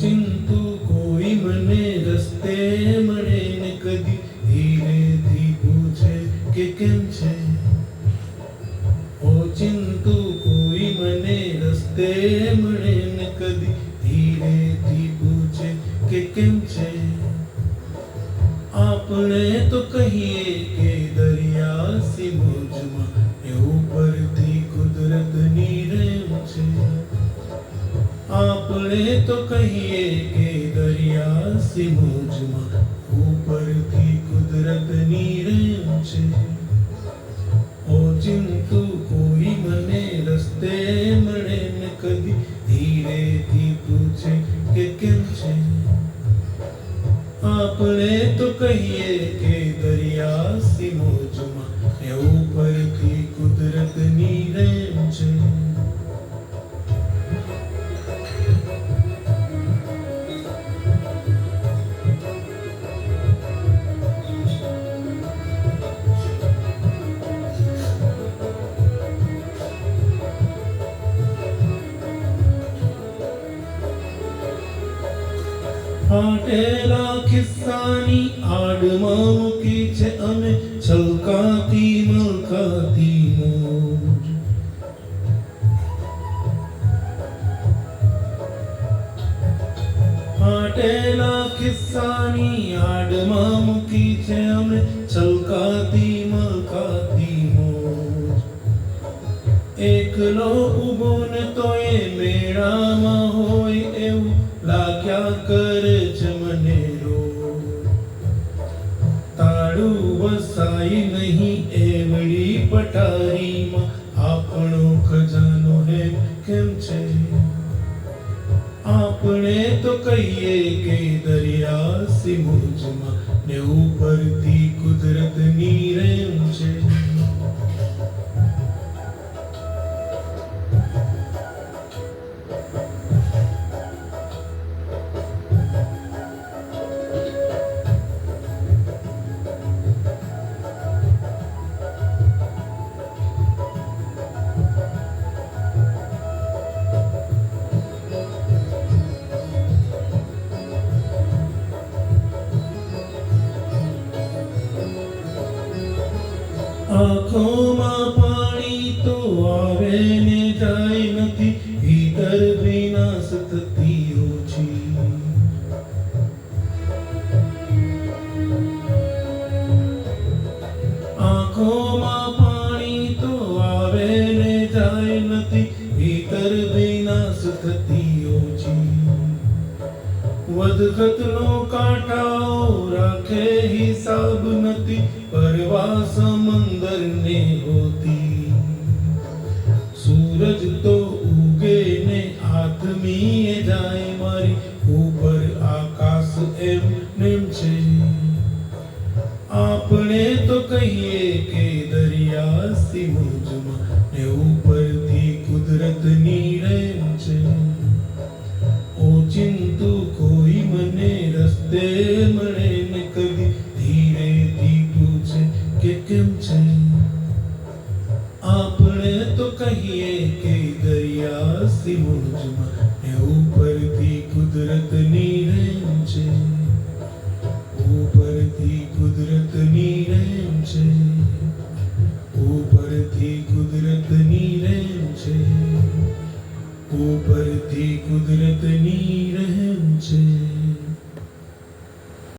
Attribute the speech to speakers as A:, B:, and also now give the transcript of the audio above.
A: ઓચિંતું કોઈ મને રસ્તે મળે ને કદી ધીરેથી પૂછે કે કેમ છે. ઓચિંતું કોઈ મને રસ્તે મળે ને કદી ધીરેથી પૂછે કે કેમ છે. આપણે તો કહીએ કે દરિયા સી મોજમાં એ ઉપરથી કુદરતની રેમ છે. આપણે તો કહીએ કે દરિયા સી મોજમાં ઉપરથી કુદરતની રેમ છે. ઓચિંતું કોઈ મને રસ્તે મળે ને કદી ધીરેથી પૂછે કે કેમ છે. આપણે તો કહીએ કે દરિયા સી મોજમાં એ ઉપરથી કુદરતની રેમ છે. ફાટેલા ખિસ્સાની આડમાં મૂકી છે અમે છલકાતી મલકાતી મોજ. ફાટેલા ખિસ્સાની આડમાં મૂકી છે અમે છલકાતી મલકાતી મોજ. એકલો ઊભો ને તોય મેળામાં હોય એવું લાગ્યા કરે છે મને રોજ. તાળું વસાઈ નહીં એવડી પટારીમાં આપણો ખજાનો હે કેમ છે. આપણે તો કહીએ કે દરિયા સી મોજમાં ને ઉપરથી કુદરતની રેમ છે. આંખોમાં પાણી તો આવે ને જાય નથી ભીતર વિનાશ થતી ઓછી. આંખોમાં પાણી તો આવે ને જાય નથી ભીતર વિનાશ થતી ઓછી. વધઘટનો કાંટાઓ રાખે હિસાબ નથી પરવા સમંદરને હોતી. સૂરજ તો ઉગે ને આથમીએ જાય મારી ઉપર આકાશ એમ નેમ છે. આપણે તો કહીએ કે દરિયા સી મોજમાં ને ઉપરથી કુદરતની રેમ છે. ઓચિંતું કોઈ મને રસ્તે મળે ને કદી ધીરેથી પૂછે કે કેમ છે. આપણે તો કહીએ કે દરિયા સી મોજમાં ને ઉપરથી કુદરતની રેમ છે. ઉપરથી કુદરતની રેમ છે. ઉપરથી